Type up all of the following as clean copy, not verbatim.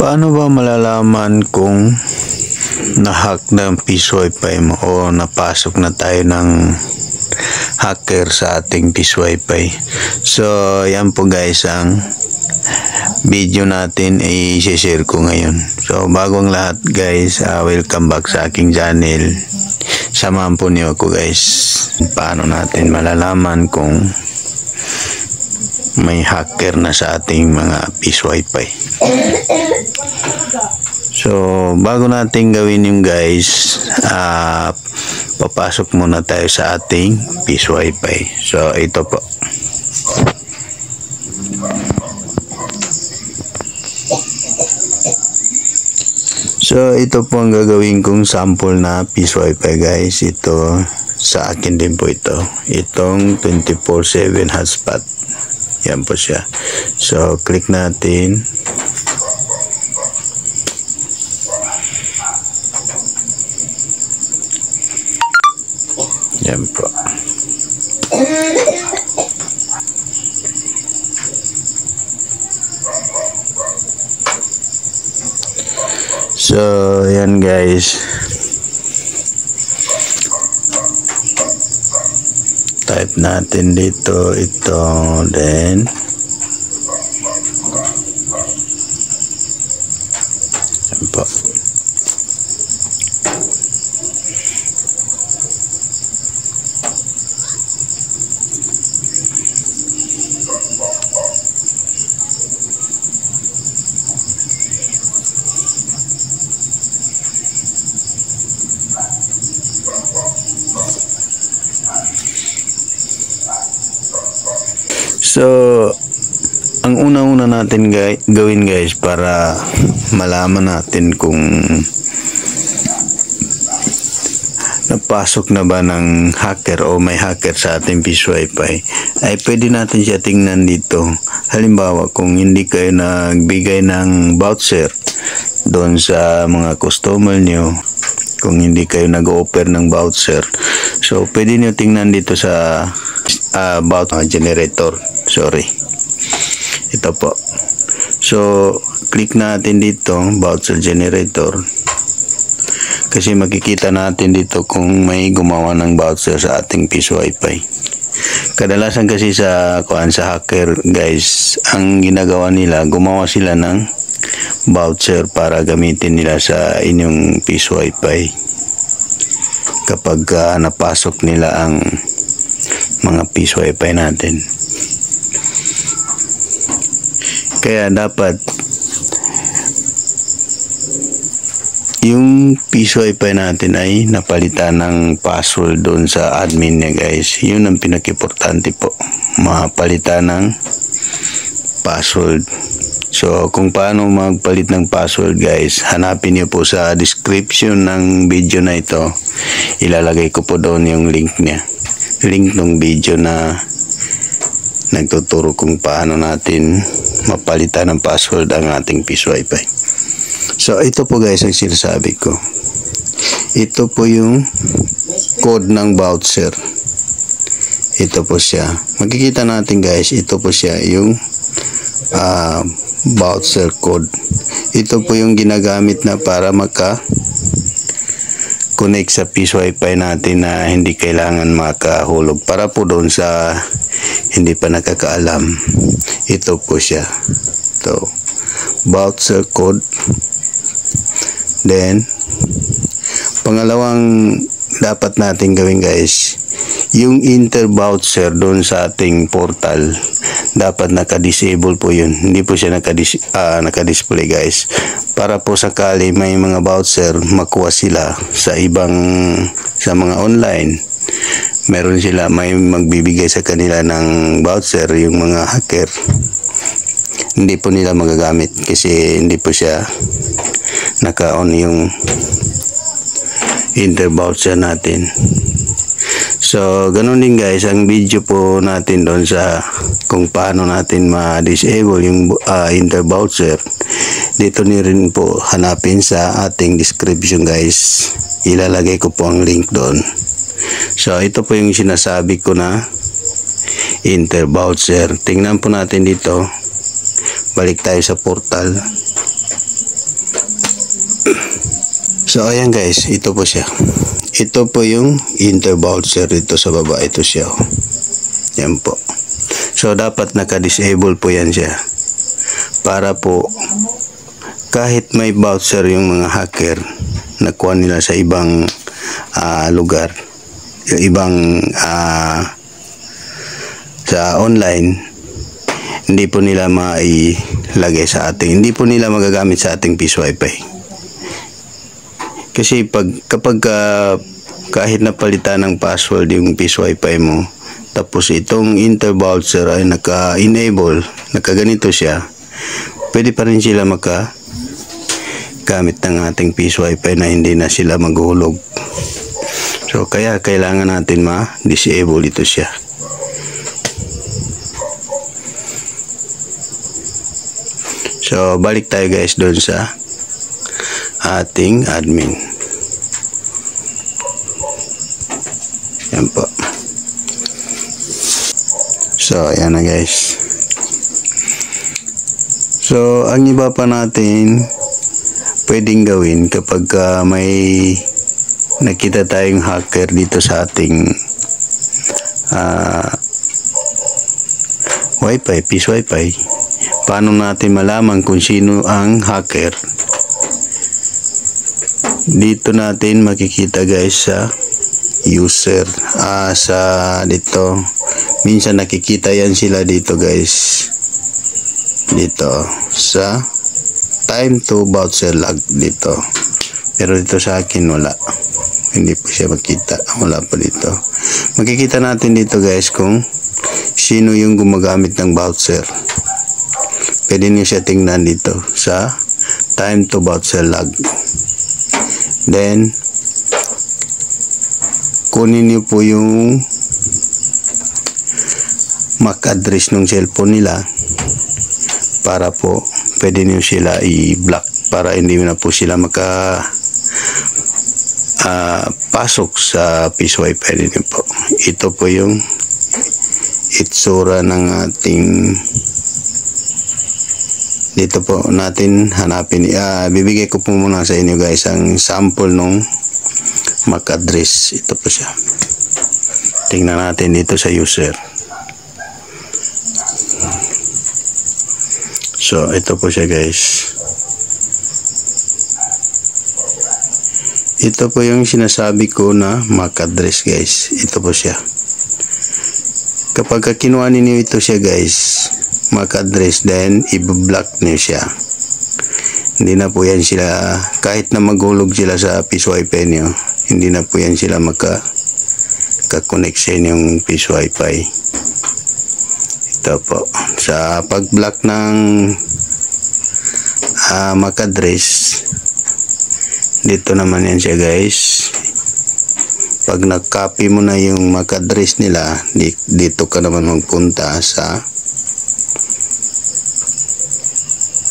Paano ba malalaman kung na-hack na ang Peace Wi-Fi mo o napasok na tayo ng hacker sa ating Peace Wi-Fi? So, yan po guys ang video natin ay i-share ko ngayon. So, bagong lahat guys, welcome back sa aking channel. Samahan po niyo ako guys. Paano natin malalaman kung may hacker na sa ating mga Peace Wi-Fi? So, bago natin gawin yung guys, papasok muna tayo sa ating Peace Wi-Fi. So, ito po. So, ito po ang gagawin kong sample na Peace Wi-Fi guys. Ito, sa akin din po ito. Itong 24/7 hotspot. Yan po siya. So, click natin. Yan po. So, yan guys. Type natin dito ito, then yan po. So, ang una-una natin gawin guys para malaman natin kung napasok na ba ng hacker o may hacker sa ating Peace Wi-Fi, ay pwede natin siya tingnan dito. Halimbawa, kung hindi kayo nagbigay ng voucher doon sa mga customer nyo, kung hindi kayo nag-offer ng voucher, so pwede nyo tingnan dito sa voucher generator. Sorry, ito po. So, click natin dito voucher generator, kasi makikita natin dito kung may gumawa ng voucher sa ating Peace Wi-Fi. Kadalasan kasi sa hacker guys, ang ginagawa nila, gumawa sila ng voucher para gamitin nila sa inyong Peace Wi-Fi kapag napasok nila ang mga Peace Wi-Fi natin. Kaya dapat yung Peace Wi-Fi natin ay napalitan ng password doon sa admin niya guys. Yun ang pinaka-importante po, mapalitan ng password. So, kung paano magpalit ng password guys, hanapin niyo po sa description ng video na ito. Ilalagay ko po doon yung link niya. Link ng video na nagtuturo kung paano natin mapalitan ng password ang ating Peace Wi-Fi. So, ito po guys ang sinasabi ko. Ito po yung code ng voucher. Ito po siya. Makikita natin guys, ito po siya yung voucher code. Ito po yung ginagamit na para connect sa Peace Wi-Fi natin na hindi kailangan makahulog. Para po doon sa hindi pa nakakaalam, ito po siya. Ito, voucher code. Then, pangalawang dapat natin gawin guys, yung enter voucher doon sa ating portal, dapat naka-disable po yun. Hindi po siya naka-display guys. Para po sakali may mga voucher makuha sila sa mga online, meron sila, may magbibigay sa kanila ng voucher, yung mga hacker, hindi po nila magagamit kasi hindi po siya naka-on yung enter voucher natin. So, ganun din guys ang video po natin doon sa kung paano natin ma-disable yung enter voucher. Dito rin po hanapin sa ating description guys. Ilalagay ko po ang link doon. So, ito po yung sinasabi ko na enter voucher. Tingnan po natin dito. Balik tayo sa portal. So ayan guys, ito po siya. Ito po yung inter-voucher dito sa baba. Ito siya. Yan po. So dapat naka-disable po yan siya. Para po kahit may voucher yung mga hacker, nakuha nila sa ibang lugar, yung ibang sa online, hindi po nila mailagay sa ating, hindi po nila magagamit sa ating Peace Wi-Fi. Kasi kapag kahit napalitan ng password yung Peace Wi-Fi mo, tapos itong inter-voucher ay naka-enable, nakaganito siya, pwede pa rin sila makagamit ng ating Peace Wi-Fi na hindi na sila maghuhulog. So kaya kailangan natin ma-disable ito siya. So balik tayo guys doon sa ating admin. Yan po. So ayan na guys. So ang iba pa natin pwedeng gawin kapag may nakita tayong hacker dito sa ating Wi-Fi, Peace Wi-Fi, paano natin malaman kung sino ang hacker? Dito natin makikita guys sa user, sa dito minsan nakikita yan sila dito guys, dito sa time to voucher log dito, pero dito sa akin wala, hindi po siya makita, wala pa dito. Makikita natin dito guys kung sino yung gumagamit ng voucher. Pwede niyo siya tingnan dito sa time to voucher log. Then kunin niyo po yung MAC address ng cellphone nila para po pwede niyo sila i-block para hindi na po sila pasok sa Peace Wi-Fi din po. Ito po yung itsura ng ating, dito po natin hanapin. Bibigay ko po muna sa inyo guys ang sample nung MAC address. Ito po siya. Tingnan natin dito sa user. So ito po siya guys. Ito po yung sinasabi ko na MAC address guys. Ito po siya. Kapag kinuha ninyo ito siya guys, MAC address, then i-block niyo siya. Hindi na po yan sila, kahit na maghulog sila sa Peace Wi-Fi niyo, hindi na po yan sila maka-connect sa inyong Peace Wi-Fi. Ito po. Sa pag-block ng MAC address, dito naman yan siya guys. Pag nag-copy mo na yung MAC address nila, dito ka naman magpunta sa,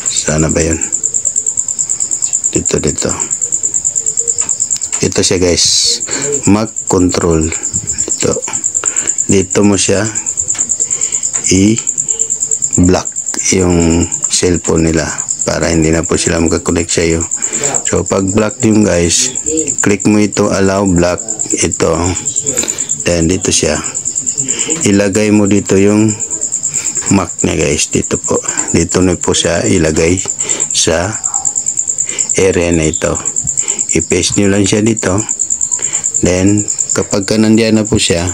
sana ba yun? Dito. Ito siya guys, MAC control. Dito mo siya i-block yung cellphone nila para hindi na po sila makakonect sa iyo. So pag block yung guys, click mo ito, allow block, ito, then dito siya, ilagay mo dito yung MAC niya guys. Dito po, dito na po siya ilagay sa area na ito. I-paste nyo lang siya dito, then kapag nandiyan na po siya,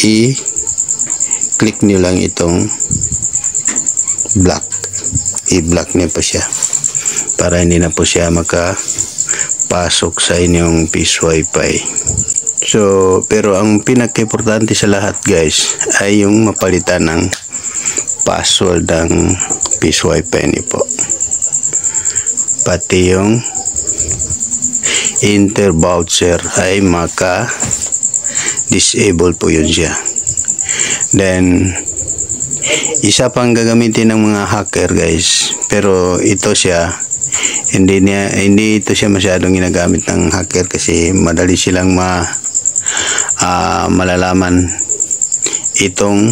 i-click nyo lang itong block, i-block nyo po siya para hindi na po siya makapasok sa inyong Peace Wi-Fi. So pero ang pinaka-importante sa lahat guys ay yung mapalitan ng password ng Peace Wi-Fi niyo po, pati yung inter-voucher ay maka-disable po yun siya. Then isa pang gagamitin ng mga hacker guys, pero ito siya hindi ito siya masyadong ginagamit ng hacker kasi madali silang malalaman itong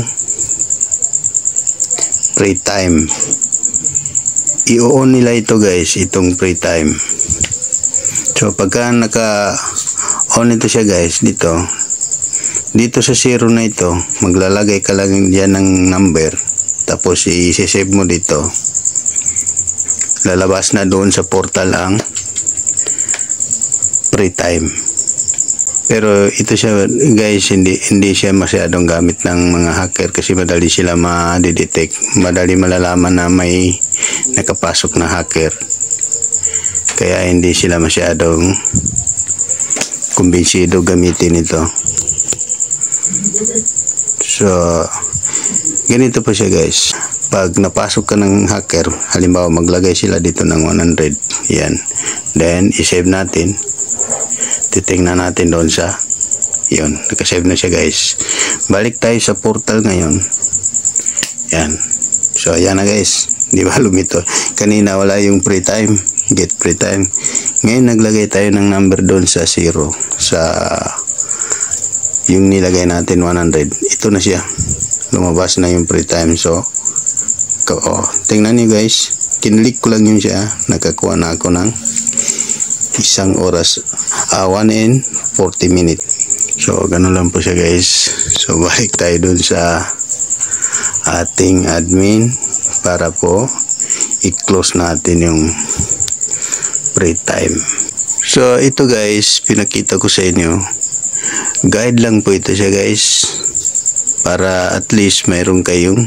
free time i-on nila ito guys, itong free time. So pagka naka-on ito siya guys, dito sa zero na ito, maglalagay ka lang diyan ng number, tapos i-save mo dito. Lalabas na doon sa portal ang free time. Pero ito siya guys, hindi siya masyadong gamit ng mga hacker kasi madali sila ma-detect, madali malalaman na may nakapasok na hacker. Kaya hindi sila masyadong kumbinsido gamitin ito. So ganito po siya guys. Pag napasok ka ng hacker, halimbawa maglagay sila dito ng 100, yan, then i-save natin. Titingnan natin doon sa yun, nakasave na siya guys. Balik tayo sa portal ngayon. Yan. So ayan na guys, di ba lumito? Kanina wala yung free time, get free time. Ngayon naglagay tayo ng number doon sa 0, sa yung nilagay natin 100. Ito na siya, lumabas na yung free time. So tingnan niyo guys, kinlik ko lang yun siya, nakakuha na ako ng 1 oras, 1 and 40 minutes. So ganun lang po siya guys. So balik tayo dun sa ating admin para po i-close natin yung free time. So ito guys, pinakita ko sa inyo, guide lang po ito siya guys, para at least mayroon kayong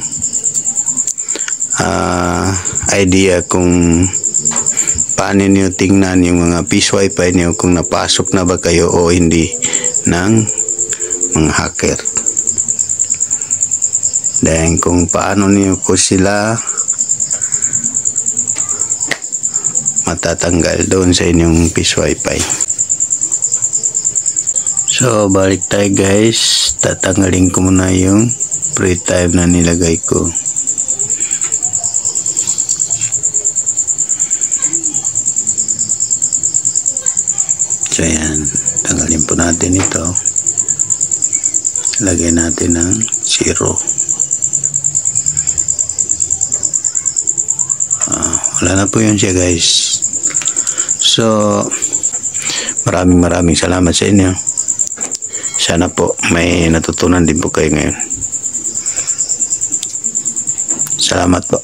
idea kung paano nyo tingnan yung mga Peace Wi-Fi nyo, kung napasok na ba kayo o hindi ng mga hacker. Then kung paano nyo ko sila matatanggal doon sa inyong Peace Wi-Fi. So balik tayo guys, tatanggalin ko muna yung free time na nilagay ko. So yan, tanggalin po natin ito, lagay natin ng 0. Wala na po yun siya guys. So maraming salamat sa inyo. Sana po may natutunan din po kayo ngayon. Salamat po.